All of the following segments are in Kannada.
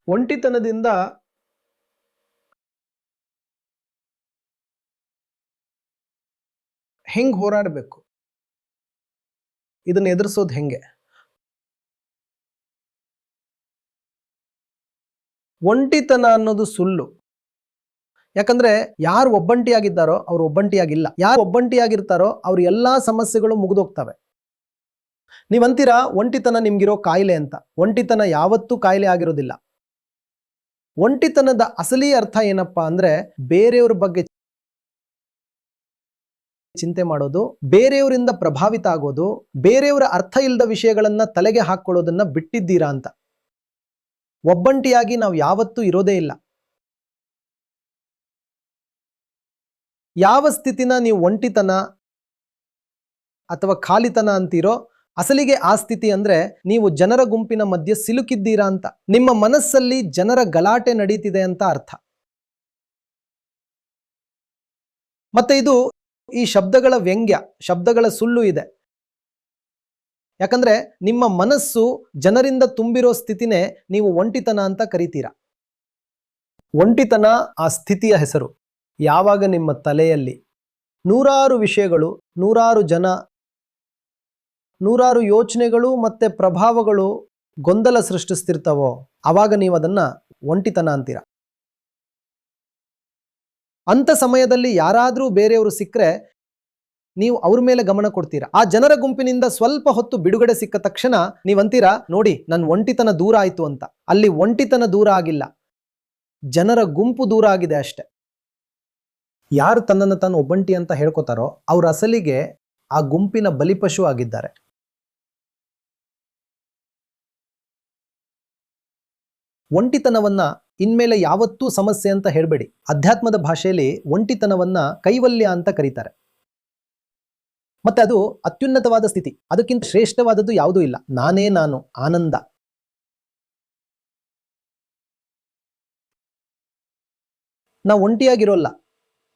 ಒಂಟಿತನದಿಂದ ಹೆಂಗ್ ಹೋರಾಡಬೇಕು, ಇದನ್ನ ಎದುರಿಸೋದು ಹೆಂಗೆ? ಒಂಟಿತನ ಅನ್ನೋದು ಸುಳ್ಳು. ಯಾಕಂದ್ರೆ ಯಾರು ಒಬ್ಬಂಟಿಯಾಗಿದ್ದಾರೋ ಅವ್ರು ಒಬ್ಬಂಟಿಯಾಗಿಲ್ಲ. ಯಾರು ಒಬ್ಬಂಟಿಯಾಗಿರ್ತಾರೋ ಅವ್ರ ಎಲ್ಲಾ ಸಮಸ್ಯೆಗಳು ಮುಗಿದೋಗ್ತವೆ. ನೀವಂತೀರಾ ಒಂಟಿತನ ನಿಮ್ಗಿರೋ ಕಾಯಿಲೆ ಅಂತ. ಒಂಟಿತನ ಯಾವತ್ತೂ ಕಾಯಿಲೆ ಆಗಿರೋದಿಲ್ಲ. ಒಂಟಿತನದ ಅಸಲಿ ಅರ್ಥ ಏನಪ್ಪಾ ಅಂದ್ರೆ ಬೇರೆಯವ್ರ ಬಗ್ಗೆ ಚಿಂತೆ ಮಾಡೋದು, ಬೇರೆಯವರಿಂದ ಪ್ರಭಾವಿತ ಆಗೋದು, ಬೇರೆಯವರ ಅರ್ಥ ಇಲ್ಲದ ವಿಷಯಗಳನ್ನ ತಲೆಗೆ ಹಾಕೊಳ್ಳೋದನ್ನ ಬಿಟ್ಟಿದ್ದೀರಾ ಅಂತ. ಒಬ್ಬಂಟಿಯಾಗಿ ನಾವು ಯಾವತ್ತೂ ಇರೋದೇ ಇಲ್ಲ. ಯಾವ ಸ್ಥಿತಿನ ನೀವು ಒಂಟಿತನ ಅಥವಾ ಖಾಲಿತನ ಅಂತೀರೋ ಅಸಲಿಗೆ ಆ ಸ್ಥಿತಿ ಅಂದ್ರೆ ನೀವು ಜನರ ಗುಂಪಿನ ಮಧ್ಯೆ ಸಿಲುಕಿದ್ದೀರಾ ಅಂತ. ನಿಮ್ಮ ಮನಸ್ಸಲ್ಲಿ ಜನರ ಗಲಾಟೆ ನಡೀತಿದೆ ಅಂತ ಅರ್ಥ. ಮತ್ತೆ ಇದು ಈ ಶಬ್ದಗಳ ವ್ಯಂಗ್ಯ, ಶಬ್ದಗಳ ಸುಳ್ಳು ಇದೆ. ಯಾಕಂದ್ರೆ ನಿಮ್ಮ ಮನಸ್ಸು ಜನರಿಂದ ತುಂಬಿರೋ ಸ್ಥಿತಿನೇ ನೀವು ಒಂಟಿತನ ಅಂತ ಕರಿತೀರಾ. ಒಂಟಿತನ ಆ ಸ್ಥಿತಿಯ ಹೆಸರು. ಯಾವಾಗ ನಿಮ್ಮ ತಲೆಯಲ್ಲಿ ನೂರಾರು ವಿಷಯಗಳು, ನೂರಾರು ಜನ, ನೂರಾರು ಯೋಚನೆಗಳು ಮತ್ತೆ ಪ್ರಭಾವಗಳು ಗೊಂದಲ ಸೃಷ್ಟಿಸ್ತಿರ್ತಾವೋ ಆವಾಗ ನೀವು ಅದನ್ನ ಒಂಟಿತನ ಅಂತೀರ. ಅಂತ ಸಮಯದಲ್ಲಿ ಯಾರಾದ್ರೂ ಬೇರೆಯವರು ಸಿಕ್ಕರೆ ನೀವು ಅವ್ರ ಮೇಲೆ ಗಮನ ಕೊಡ್ತೀರಾ. ಆ ಜನರ ಗುಂಪಿನಿಂದ ಸ್ವಲ್ಪ ಹೊತ್ತು ಬಿಡುಗಡೆ ಸಿಕ್ಕ ತಕ್ಷಣ ನೀವಂತೀರಾ, ನೋಡಿ ನನ್ನ ಒಂಟಿತನ ದೂರ ಆಯ್ತು ಅಂತ. ಅಲ್ಲಿ ಒಂಟಿತನ ದೂರ ಆಗಿಲ್ಲ, ಜನರ ಗುಂಪು ದೂರ ಆಗಿದೆ ಅಷ್ಟೆ. ಯಾರು ತನ್ನನ್ನು ತಾನು ಒಬ್ಬಂಟಿ ಅಂತ ಹೇಳ್ಕೊತಾರೋ ಅವ್ರ ಅಸಲಿಗೆ ಆ ಗುಂಪಿನ ಬಲಿಪಶು ಆಗಿದ್ದಾರೆ. ಒಂಟಿತನವನ್ನ ಇನ್ಮೇಲೆ ಯಾವತ್ತೂ ಸಮಸ್ಯೆ ಅಂತ ಹೇಳಬೇಡಿ. ಅಧ್ಯಾತ್ಮದ ಭಾಷೆಯಲ್ಲಿ ಒಂಟಿತನವನ್ನ ಕೈವಲ್ಯ ಅಂತ ಕರೀತಾರೆ. ಮತ್ತೆ ಅದು ಅತ್ಯುನ್ನತವಾದ ಸ್ಥಿತಿ. ಅದಕ್ಕಿಂತ ಶ್ರೇಷ್ಠವಾದದ್ದು ಯಾವುದೂ ಇಲ್ಲ. ನಾನೇ ನಾನು, ಆನಂದ. ನಾವು ಒಂಟಿಯಾಗಿರೋಲ್ಲ,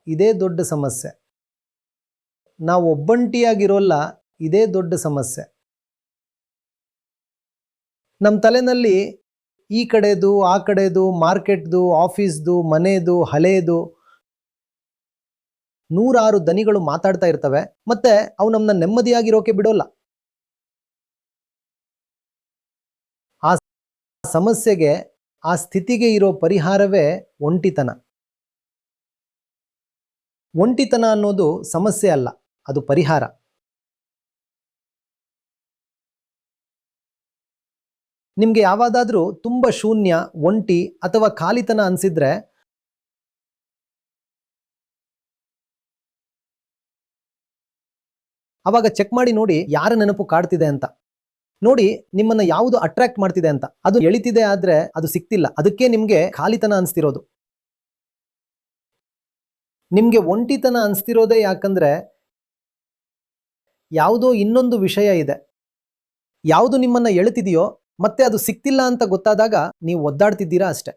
ಇದೇ ದೊಡ್ಡ ಸಮಸ್ಯೆ. ನಾವು ಒಬ್ಬಂಟಿಯಾಗಿರೋಲ್ಲ, ಇದೇ ದೊಡ್ಡ ಸಮಸ್ಯೆ. ನಮ್ಮ ತಲೆನಲ್ಲಿ ಈ ಕಡೆದು ಆ ಕಡೆದು, ಮಾರ್ಕೆಟ್ದು, ಆಫೀಸ್ದು, ಮನೆದು, ಹಳೇದು ನೂರಾರು ದನಿಗಳು ಮಾತಾಡ್ತಾ ಇರ್ತವೆ. ಮತ್ತೆ ಅವು ನಮ್ಮನ್ನ ನೆಮ್ಮದಿಯಾಗಿರೋಕೆ ಬಿಡೋಲ್ಲ. ಆ ಸಮಸ್ಯೆಗೆ, ಆ ಸ್ಥಿತಿಗೆ ಇರೋ ಪರಿಹಾರವೇ ಒಂಟಿತನ. ಒಂಟಿತನ ಅನ್ನೋದು ಸಮಸ್ಯೆ ಅಲ್ಲ, ಅದು ಪರಿಹಾರ. ನಿಮ್ಗೆ ಯಾವಾದಾದ್ರೂ ತುಂಬಾ ಶೂನ್ಯ, ಒಂಟಿ ಅಥವಾ ಖಾಲಿತನ ಅನ್ಸಿದ್ರೆ ಅವಾಗ ಚೆಕ್ ಮಾಡಿ ನೋಡಿ ಯಾರ ನೆನಪು ಕಾಡ್ತಿದೆ ಅಂತ. ನೋಡಿ ನಿಮ್ಮನ್ನ ಯಾವುದು ಅಟ್ರಾಕ್ಟ್ ಮಾಡ್ತಿದೆ ಅಂತ. ಅದು ಎಳಿತಿದೆ ಆದ್ರೆ ಅದು ಸಿಕ್ತಿಲ್ಲ, ಅದಕ್ಕೆ ನಿಮ್ಗೆ ಖಾಲಿತನ ಅನ್ಸ್ತಿರೋದು. ನಿಮ್ಗೆ ಒಂಟಿತನ ಅನ್ಸ್ತಿರೋದೇ ಯಾಕಂದ್ರೆ ಯಾವುದೋ ಇನ್ನೊಂದು ವಿಷಯ ಇದೆ. ಯಾವುದು ನಿಮ್ಮನ್ನ ಎಳುತ್ತಿದೆಯೋ ಮತ್ತೆ ಅದು ಸಿಕ್ತಿಲ್ಲ ಅಂತ ಗೊತ್ತಾದಾಗ ನೀವು ಒದ್ದಾಡ್ತಿದ್ದೀರಾ ಅಷ್ಟೆ.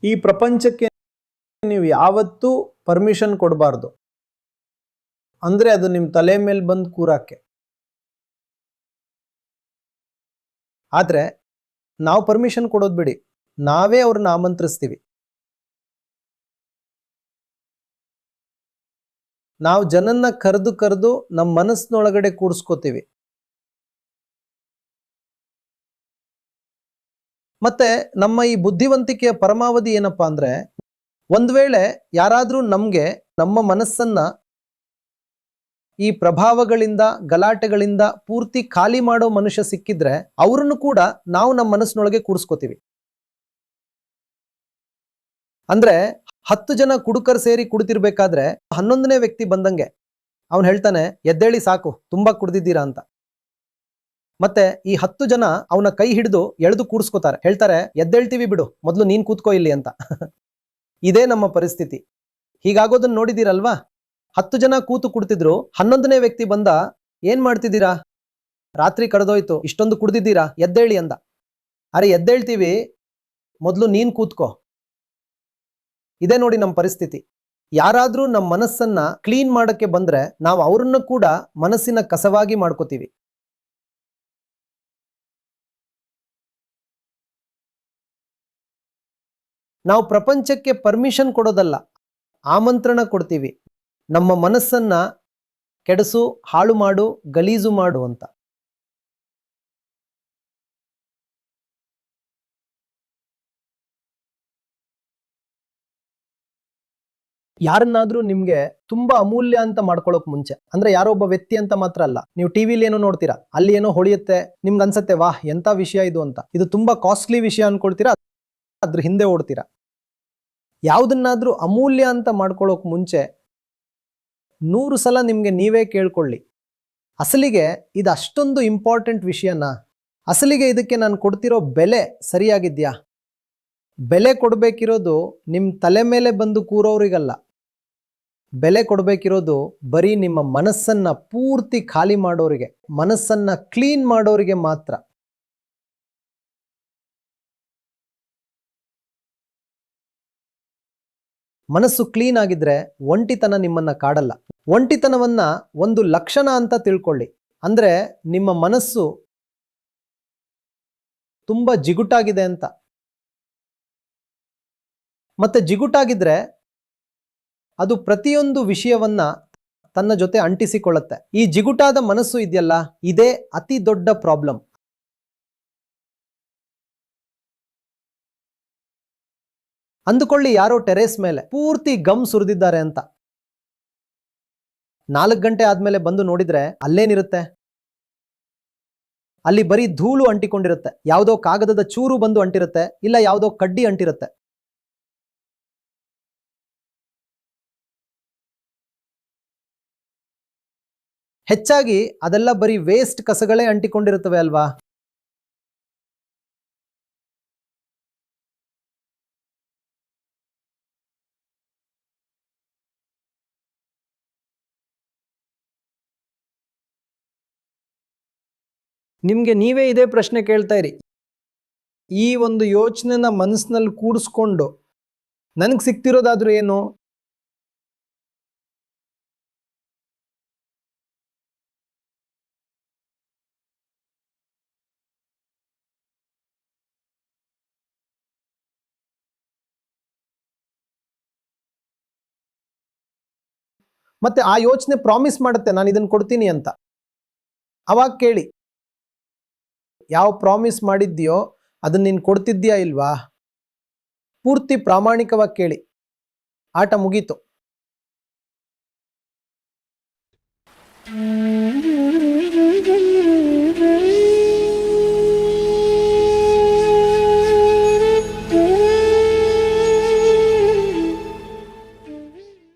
ಈ ಪ್ರಪಂಚಕ್ಕೆ ನೀವು ಯಾವತ್ತೂ ಪರ್ಮಿಷನ್ ಕೊಡಬಾರ್ದು. ಅಂದ್ರೆ ಅದು ನಿಮ್ಮ ತಲೆ ಮೇಲೆ ಬಂದು ಕೂರಕ್ಕೆ. ಆದ್ರೆ ನಾವು ಪರ್ಮಿಷನ್ ಕೊಡೋದು ಬಿಡಿ, ನಾವೇ ಅವ್ರನ್ನ ಆಮಂತ್ರಿಸ್ತೀವಿ. ನಾವು ಜನನ್ನ ಕರೆದು ನಮ್ಮ ಮನಸ್ಸಿನೊಳಗಡೆ ಕೂರಿಸ್ಕೋತೀವಿ. ಮತ್ತೆ ನಮ್ಮ ಈ ಬುದ್ಧಿವಂತಿಕೆಯ ಪರಮಾವಧಿ ಏನಪ್ಪಾ ಅಂದ್ರೆ, ಒಂದ್ ವೇಳೆ ಯಾರಾದ್ರೂ ನಮ್ಗೆ ನಮ್ಮ ಮನಸ್ಸನ್ನ ಈ ಪ್ರಭಾವಗಳಿಂದ, ಗಲಾಟೆಗಳಿಂದ ಪೂರ್ತಿ ಖಾಲಿ ಮಾಡೋ ಮನುಷ್ಯ ಸಿಕ್ಕಿದ್ರೆ ಅವ್ರನ್ನು ಕೂಡ ನಾವು ನಮ್ಮ ಮನಸ್ಸಿನೊಳಗೆ ಕೂರಿಸ್ಕೋತೀವಿ. ಅಂದ್ರೆ 10 ಜನ ಕುಡುಕರು ಸೇರಿ ಕುಡಿತಿರ್ಬೇಕಾದ್ರೆ 11ನೇ ವ್ಯಕ್ತಿ ಬಂದಂಗೆ ಅವನು ಹೇಳ್ತಾನೆ, ಎದ್ದೇಳಿ ಸಾಕು, ತುಂಬಾ ಕುಡ್ದಿದ್ದೀರಾ ಅಂತ. ಮತ್ತೆ ಈ 10 ಜನ ಅವನ ಕೈ ಹಿಡಿದು ಎಳೆದು ಕೂರಿಸ್ಕೋತಾರೆ. ಹೇಳ್ತಾರೆ, ಎದ್ದೇಳ್ತೀವಿ ಬಿಡು, ಮೊದಲು ನೀನ್ ಕೂತ್ಕೋ ಇಲ್ಲಿ ಅಂತ. ಇದೇ ನಮ್ಮ ಪರಿಸ್ಥಿತಿ. ಹೀಗಾಗೋದನ್ನ ನೋಡಿದಿರಲ್ವಾ? 10 ಜನ ಕೂತು ಕುಡ್ತಿದ್ರು, 11ನೇ ವ್ಯಕ್ತಿ ಬಂದ, ಏನ್ ಮಾಡ್ತಿದ್ದೀರಾ? ರಾತ್ರಿ ಕಳೆದೋಯ್ತು, ಇಷ್ಟೊಂದು ಕುಡ್ದಿದ್ದೀರಾ, ಎದ್ದೇಳಿ ಅಂದ. ಅರೆ ಎದ್ದೇಳ್ತೀವಿ, ಮೊದಲು ನೀನ್ ಕೂತ್ಕೋ. ಇದೇ ನೋಡಿ ನಮ್ಮ ಪರಿಸ್ಥಿತಿ. ಯಾರಾದ್ರೂ ನಮ್ಮ ಮನಸ್ಸನ್ನ ಕ್ಲೀನ್ ಮಾಡಕ್ಕೆ ಬಂದ್ರೆ ನಾವು ಅವ್ರನ್ನ ಕೂಡ ಮನಸ್ಸಿನ ಕಸವಾಗಿ ಮಾಡ್ಕೋತೀವಿ. ನಾವು ಪ್ರಪಂಚಕ್ಕೆ ಪರ್ಮಿಷನ್ ಕೊಡೋದಲ್ಲ, ಆಮಂತ್ರಣ ಕೊಡ್ತೀವಿ. ನಮ್ಮ ಮನಸ್ಸನ್ನ ಕೆಡಿಸು, ಹಾಳು ಮಾಡು, ಗಲೀಜು ಮಾಡು ಅಂತ. ಯಾರನ್ನಾದ್ರೂ ನಿಮ್ಗೆ ತುಂಬಾ ಅಮೂಲ್ಯ ಅಂತ ಮಾಡ್ಕೊಳ್ಳೋಕ್ ಮುಂಚೆ, ಅಂದ್ರೆ ಯಾರೋ ಒಬ್ಬ ವ್ಯಕ್ತಿ ಅಂತ ಮಾತ್ರ ಅಲ್ಲ, ನೀವು ಟಿವಿಲಿ ಏನೋ ನೋಡ್ತೀರಾ, ಅಲ್ಲಿ ಏನೋ ಹೊಳೆಯುತ್ತೆ, ನಿಮ್ಗೆ ಅನ್ಸತ್ತೆ ವಾಹ್ ಎಂತ ವಿಷಯ ಇದು ಅಂತ, ಇದು ತುಂಬಾ ಕಾಸ್ಟ್ಲಿ ವಿಷಯ ಅನ್ಕೊಳ್ತೀರಾ, ಅದ್ರ ಹಿಂದೆ ಓಡ್ತೀರಾ. ಯಾವುದನ್ನಾದ್ರೂ ಅಮೂಲ್ಯ ಅಂತ ಮಾಡ್ಕೊಳ್ಳೋಕ್ ಮುಂಚೆ 100 ಸಲ ನಿಮ್ಗೆ ನೀವೇ ಕೇಳ್ಕೊಳ್ಳಿ, ಅಸಲಿಗೆ ಇದು ಅಷ್ಟೊಂದು ಇಂಪಾರ್ಟೆಂಟ್ ವಿಷಯನಾ? ಅಸಲಿಗೆ ಇದಕ್ಕೆ ನಾನು ಕೊಡ್ತಿರೋ ಬೆಲೆ ಸರಿಯಾಗಿದ್ಯಾ? ಬೆಲೆ ಕೊಡಬೇಕಿರೋದು ನಿಮ್ಮ ತಲೆ ಮೇಲೆ ಬಂದು ಕೂರೋರಿಗಲ್ಲ, ಬೆಲೆ ಕೊಡಬೇಕಿರೋದು ಬರೀ ನಿಮ್ಮ ಮನಸ್ಸನ್ನ ಪೂರ್ತಿ ಖಾಲಿ ಮಾಡೋರಿಗೆ, ಮನಸ್ಸನ್ನ ಕ್ಲೀನ್ ಮಾಡೋರಿಗೆ ಮಾತ್ರ. ಮನಸ್ಸು ಕ್ಲೀನ್ ಆಗಿದ್ರೆ ಒಂಟಿತನ ನಿಮ್ಮನ್ನ ಕಾಡಲ್ಲ. ಒಂಟಿತನವನ್ನ ಒಂದು ಲಕ್ಷಣ ಅಂತ ತಿಳ್ಕೊಳ್ಳಿ. ಅಂದ್ರೆ ನಿಮ್ಮ ಮನಸ್ಸು ತುಂಬಾ ಜಿಗುಟಾಗಿದೆ ಅಂತ. ಮತ್ತೆ ಜಿಗುಟಾಗಿದ್ರೆ ಅದು ಪ್ರತಿಯೊಂದು ವಿಷಯವನ್ನ ತನ್ನ ಜೊತೆ ಅಂಟಿಸಿಕೊಳ್ಳುತ್ತೆ. ಈ ಜಿಗುಟಾದ ಮನಸ್ಸು ಇದೆಯಲ್ಲ, ಇದೇ ಅತಿ ದೊಡ್ಡ ಪ್ರಾಬ್ಲಮ್. ಅಂದುಕೊಳ್ಳಿ, ಯಾರೋ ಟೆರೇಸ್ ಮೇಲೆ ಪೂರ್ತಿ ಗಮ್ ಸುರಿದಿದ್ದಾರೆ ಅಂತ. 4 ಗಂಟೆ ಆದ್ಮೇಲೆ ಬಂದು ನೋಡಿದ್ರೆ ಅಲ್ಲೇನಿರುತ್ತೆ? ಅಲ್ಲಿ ಬರೀ ಧೂಳು ಅಂಟಿಕೊಂಡಿರುತ್ತೆ, ಯಾವುದೋ ಕಾಗದದ ಚೂರು ಬಂದು ಅಂಟಿರುತ್ತೆ, ಇಲ್ಲ ಯಾವುದೋ ಕಡ್ಡಿ ಅಂಟಿರುತ್ತೆ. ಹೆಚ್ಚಾಗಿ ಅದೆಲ್ಲ ಬರೀ ವೇಸ್ಟ್ ಕಸಗಳೇ ಅಂಟಿಕೊಂಡಿರುತ್ತವೆ ಅಲ್ವಾ? ನಿಮ್ಗೆ ನೀವೇ ಇದೇ ಪ್ರಶ್ನೆ ಕೇಳ್ತಾ ಇರಿ. ಈ ಒಂದು ಯೋಚನೆನ ಮನಸ್ಸಿನಲ್ಲಿ ಕೂಡಿಸ್ಕೊಂಡು ನನಗೆ ಸಿಕ್ತಿರೋದಾದ್ರೂ ಏನು? ಮತ್ತೆ ಆ ಯೋಚನೆ ಪ್ರಾಮಿಸ್ ಮಾಡುತ್ತೆ ನಾನು ಇದನ್ನು ಕೊಡ್ತೀನಿ ಅಂತ. ಅವಾಗ ಕೇಳಿ, ಯಾವ ಪ್ರಾಮಿಸ್ ಮಾಡಿದ್ಯೋ ಅದನ್ನ ನೀನು ಕೊಡ್ತಿದ್ಯಾ ಇಲ್ವಾ? ಪೂರ್ತಿ ಪ್ರಾಮಾಣಿಕವಾಗಿ ಕೇಳಿ, ಆಟ ಮುಗೀತು.